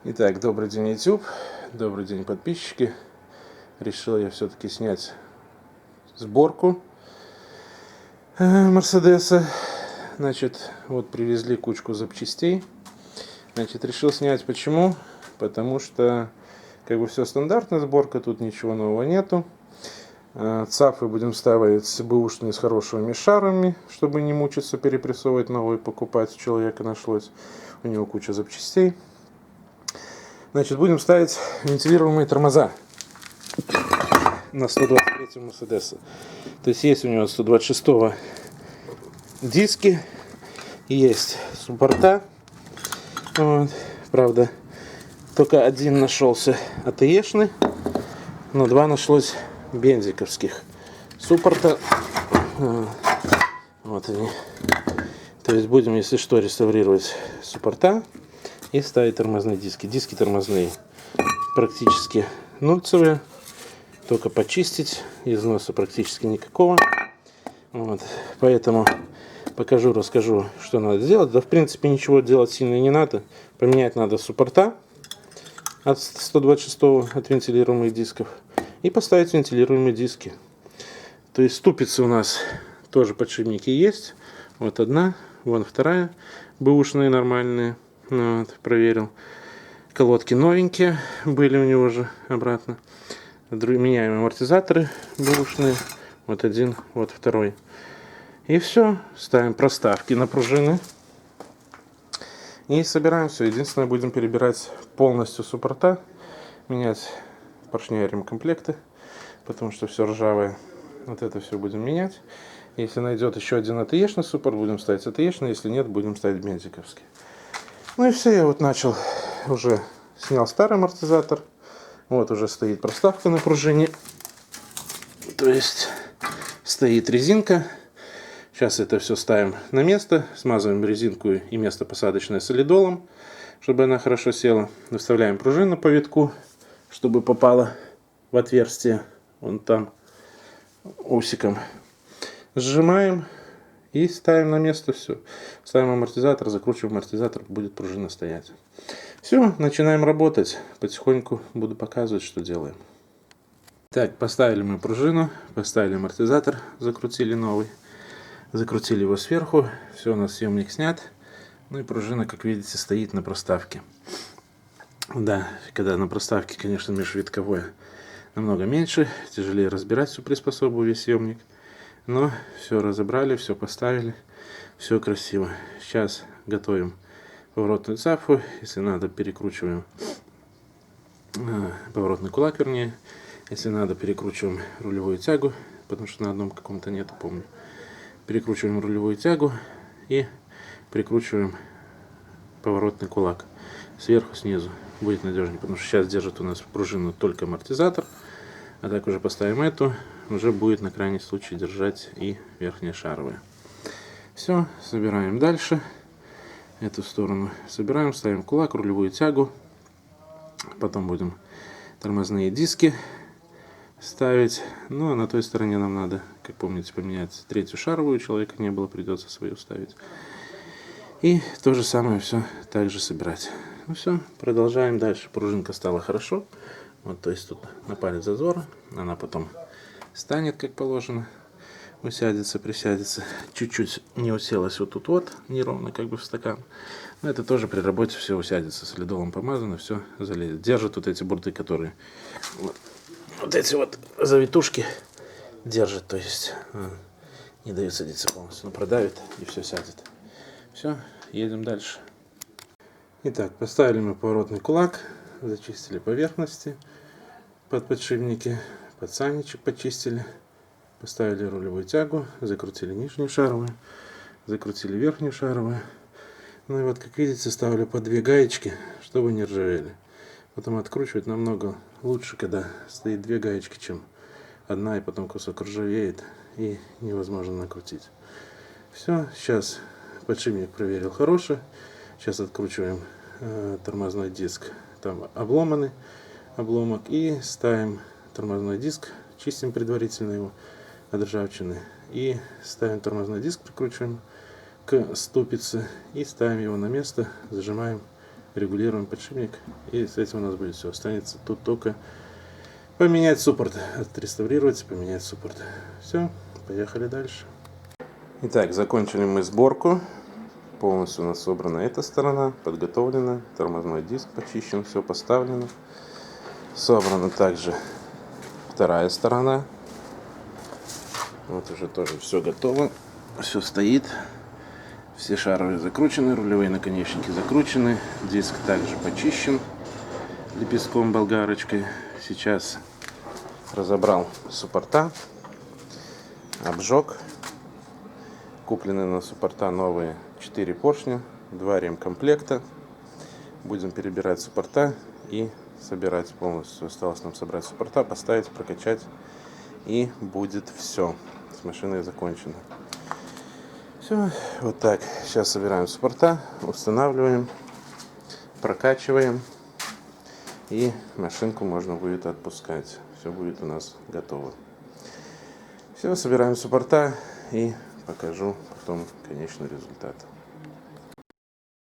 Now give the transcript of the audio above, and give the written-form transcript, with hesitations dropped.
Итак, добрый день, YouTube, добрый день, подписчики. Решил я все-таки снять сборку Мерседеса. Значит, вот привезли кучку запчастей. Значит, решил снять почему? Потому что как бы все стандартная сборка, тут ничего нового нету. Цафы будем ставить бэушные с хорошими шарами, чтобы не мучиться, перепрессовывать новый, покупать. У человека нашлось, у него куча запчастей. Значит, будем ставить вентилируемые тормоза на 123 Мерседеса. То есть у него 126 диски, есть суппорта. Вот. Правда, только один нашелся АТЕшный, но два нашлось бензиковских суппорта. Вот они. То есть будем, если что, реставрировать суппорта и ставить тормозные диски. Диски тормозные практически нульцевые, только почистить, износа практически никакого. Вот. Поэтому расскажу, что надо сделать. Да, в принципе, ничего делать сильно не надо. Поменять надо суппорта от 126 от вентилируемых дисков и поставить вентилируемые диски. То есть ступицы у нас тоже подшипники есть. Вот одна, вон вторая, бэушные нормальные. Вот, проверил. Колодки новенькие были у него же обратно. Меняем амортизаторы бэушные. Вот один, вот второй. И все. Ставим проставки на пружины. И собираем все. Единственное, будем перебирать полностью суппорта. Менять поршня и ремкомплекты. Потому что все ржавое. Вот это все будем менять. Если найдет еще один АТЕшный суппорт, будем ставить АТЕшный. Если нет, будем ставить бензиковский. Ну и все, я вот начал, уже снял старый амортизатор. Вот уже стоит проставка на пружине. То есть стоит резинка. Сейчас это все ставим на место. Смазываем резинку и место посадочное солидолом, чтобы она хорошо села. Выставляем пружину по витку, чтобы попала в отверстие. Вон там усиком. Сжимаем. И ставим на место все. Ставим амортизатор, закручиваем амортизатор, будет пружина стоять. Все, начинаем работать. Потихоньку буду показывать, что делаем. Так, поставили мы пружину, поставили амортизатор, закрутили новый. Закрутили его сверху. Все, у нас съемник снят. Ну и пружина, как видите, стоит на проставке. Да, когда на проставке, конечно, межвитковое намного меньше. Тяжелее разбирать всю приспособу, весь съемник. Но все разобрали, все поставили, все красиво. Сейчас готовим поворотную цафу. Если надо, перекручиваем поворотный кулак, вернее. Если надо, перекручиваем рулевую тягу, потому что на одном каком-то нету, помню. Перекручиваем рулевую тягу и прикручиваем поворотный кулак сверху, снизу. Будет надежнее, потому что сейчас держит у нас пружину только амортизатор. А так уже поставим эту, уже будет на крайний случай держать и верхняя шаровая. Все, собираем дальше. Эту сторону собираем, ставим кулак, рулевую тягу. Потом будем тормозные диски ставить. Ну а на той стороне нам надо, как помните, поменять третью шаровую. У человека не было, придется свою ставить. И то же самое все также собирать. Ну все, продолжаем дальше. Пружинка стала хорошо. Вот, то есть тут на палец зазор, она потом станет как положено, усядется, присядется. Чуть-чуть не уселась вот тут вот, неровно как бы в стакан. Но это тоже при работе все усядется, солидолом помазано, все залезет. Держит вот эти бурды, которые вот эти вот завитушки держит, то есть не дают садиться полностью, но продавит и все сядет. Все, едем дальше. Итак, поставили мы поворотный кулак, зачистили поверхности под подшипники, подсальничек почистили, поставили рулевую тягу, закрутили нижнюю шаровую, закрутили верхнюю шаровую. Ну и вот, как видите, ставлю по две гаечки, чтобы не ржавели. Потом откручивать намного лучше, когда стоит две гаечки, чем одна, и потом кусок ржавеет и невозможно накрутить. Все, сейчас подшипник проверил хороший. Сейчас откручиваем тормозной диск, там обломанный обломок, и ставим тормозной диск, чистим предварительно его от ржавчины, и ставим тормозной диск, прикручиваем к ступице и ставим его на место, зажимаем регулируем подшипник, и с этим у нас будет все. Останется тут только поменять суппорт, отреставрировать, поменять суппорт. Все, поехали дальше. Итак, закончили мы сборку. Полностью у нас собрана эта сторона, подготовлена, тормозной диск почищен, все поставлено. Собрана также вторая сторона. Вот уже тоже все готово, все стоит. Все шаровые закручены, рулевые наконечники закручены. Диск также почищен лепестком, болгарочкой. Сейчас разобрал суппорта, обжег. Куплены на суппорта новые 4 поршня, 2 ремкомплекта. Будем перебирать суппорта и собирать полностью. Осталось нам собрать суппорта, поставить, прокачать, и будет все. С машиной закончено. Все, вот так. Сейчас собираем суппорта, устанавливаем, прокачиваем, и машинку можно будет отпускать. Все будет у нас готово. Все, собираем суппорта и покажу потом конечный результат.